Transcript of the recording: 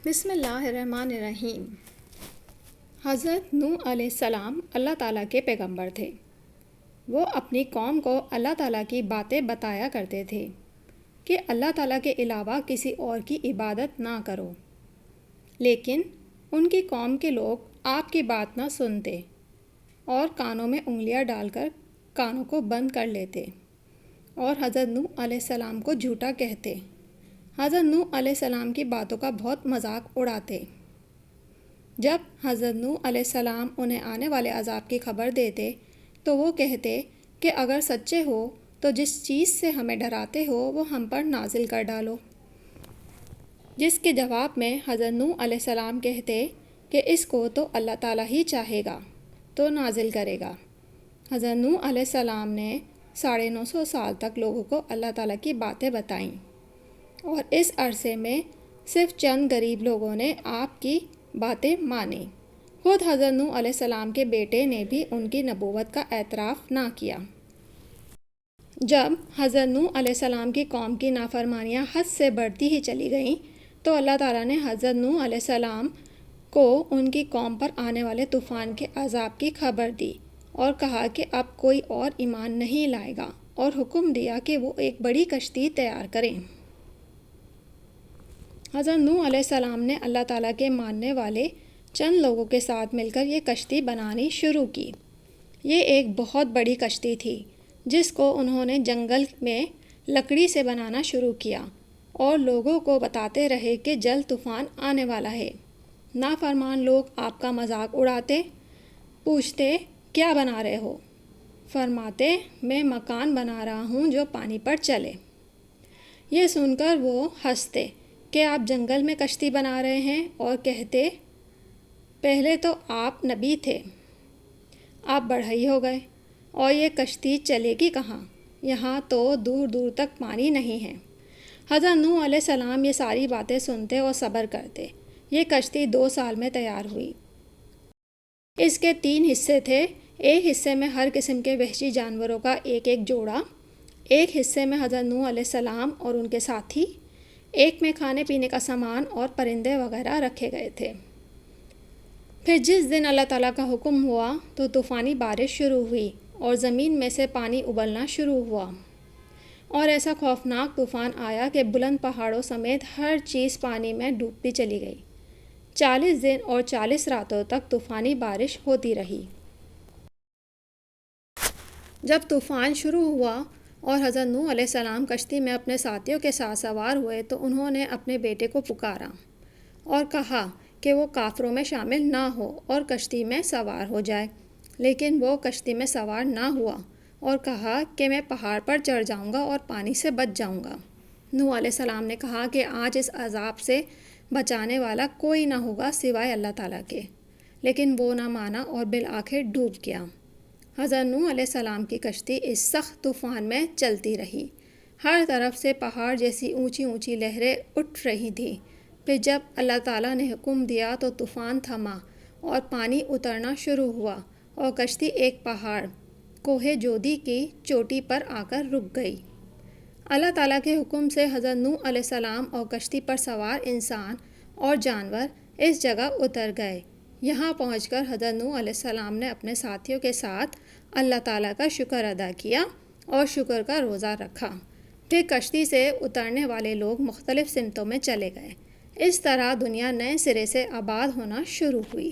بسم اللہ الرحمن الرحیم۔ حضرت نوح علیہ السلام اللہ تعالیٰ کے پیغمبر تھے۔ وہ اپنی قوم کو اللہ تعالیٰ کی باتیں بتایا کرتے تھے کہ اللہ تعالیٰ کے علاوہ کسی اور کی عبادت نہ کرو، لیکن ان کی قوم کے لوگ آپ کی بات نہ سنتے اور کانوں میں انگلیاں ڈال کر کانوں کو بند کر لیتے اور حضرت نوح علیہ السلام کو جھوٹا کہتے، حضرت نوح علیہ السلام کی باتوں کا بہت مذاق اڑاتے۔ جب حضرت نوح علیہ السلام انہیں آنے والے عذاب کی خبر دیتے تو وہ کہتے کہ اگر سچے ہو تو جس چیز سے ہمیں ڈراتے ہو وہ ہم پر نازل کر ڈالو، جس کے جواب میں حضرت نوح علیہ السلام کہتے کہ اس کو تو اللہ تعالیٰ ہی چاہے گا تو نازل کرے گا۔ حضرت نوح علیہ السلام نے 950 سال تک لوگوں کو اللہ تعالیٰ کی باتیں بتائیں، اور اس عرصے میں صرف چند غریب لوگوں نے آپ کی باتیں مانی۔ خود حضرت نوح علیہ السلام کے بیٹے نے بھی ان کی نبوت کا اعتراف نہ کیا۔ جب حضرت نوح علیہ السلام کی قوم کی نافرمانیاں حد سے بڑھتی ہی چلی گئیں تو اللہ تعالیٰ نے حضرت نوح علیہ السلام کو ان کی قوم پر آنے والے طوفان کے عذاب کی خبر دی اور کہا کہ اب کوئی اور ایمان نہیں لائے گا، اور حکم دیا کہ وہ ایک بڑی کشتی تیار کریں۔ حضرت نوح علیہ السلام نے اللہ تعالیٰ کے ماننے والے چند لوگوں کے ساتھ مل کر یہ کشتی بنانی شروع کی۔ یہ ایک بہت بڑی کشتی تھی جس کو انہوں نے جنگل میں لکڑی سے بنانا شروع کیا اور لوگوں کو بتاتے رہے کہ جلد طوفان آنے والا ہے۔ نافرمان لوگ آپ کا مذاق اڑاتے، پوچھتے کیا بنا رہے ہو؟ فرماتے میں مکان بنا رہا ہوں جو پانی پر چلے۔ یہ سن کر وہ ہنستے کہ آپ جنگل میں کشتی بنا رہے ہیں، اور کہتے پہلے تو آپ نبی تھے، آپ بڑھئی ہو گئے، اور یہ کشتی چلے گی کہاں؟ یہاں تو دور دور تک پانی نہیں ہے۔ حضرت نوح علیہ السلام یہ ساری باتیں سنتے اور صبر کرتے۔ یہ کشتی 2 سال میں تیار ہوئی۔ اس کے 3 حصے تھے۔ ایک حصے میں ہر قسم کے وحشی جانوروں کا ایک ایک جوڑا، ایک حصے میں حضرت نوح علیہ السلام اور ان کے ساتھی، ایک میں کھانے پینے کا سامان اور پرندے وغیرہ رکھے گئے تھے۔ پھر جس دن اللہ تعالیٰ کا حکم ہوا تو طوفانی بارش شروع ہوئی اور زمین میں سے پانی ابلنا شروع ہوا، اور ایسا خوفناک طوفان آیا کہ بلند پہاڑوں سمیت ہر چیز پانی میں ڈوبتی چلی گئی۔ 40 دن اور 40 راتوں تک طوفانی بارش ہوتی رہی۔ جب طوفان شروع ہوا اور حضرت نوح علیہ السلام کشتی میں اپنے ساتھیوں کے ساتھ سوار ہوئے تو انہوں نے اپنے بیٹے کو پکارا اور کہا کہ وہ کافروں میں شامل نہ ہو اور کشتی میں سوار ہو جائے، لیکن وہ کشتی میں سوار نہ ہوا اور کہا کہ میں پہاڑ پر چڑھ جاؤں گا اور پانی سے بچ جاؤں گا۔ نوح علیہ السلام نے کہا کہ آج اس عذاب سے بچانے والا کوئی نہ ہوگا سوائے اللہ تعالیٰ کے، لیکن وہ نہ مانا اور بالآخر ڈوب گیا۔ حضرت نوح علیہ السلام کی کشتی اس سخت طوفان میں چلتی رہی۔ ہر طرف سے پہاڑ جیسی اونچی اونچی لہریں اٹھ رہی تھیں۔ پھر جب اللہ تعالیٰ نے حکم دیا تو طوفان تھما اور پانی اترنا شروع ہوا، اور کشتی ایک پہاڑ کوہ جودی کی چوٹی پر آ کر رک گئی۔ اللہ تعالیٰ کے حکم سے حضرت نوح علیہ السلام اور کشتی پر سوار انسان اور جانور اس جگہ اتر گئے۔ یہاں پہنچ کر حضرت نوح علیہ السلام نے اپنے ساتھیوں کے ساتھ اللہ تعالیٰ کا شکر ادا کیا اور شکر کا روزہ رکھا۔ پھر کشتی سے اترنے والے لوگ مختلف سمتوں میں چلے گئے۔ اس طرح دنیا نئے سرے سے آباد ہونا شروع ہوئی۔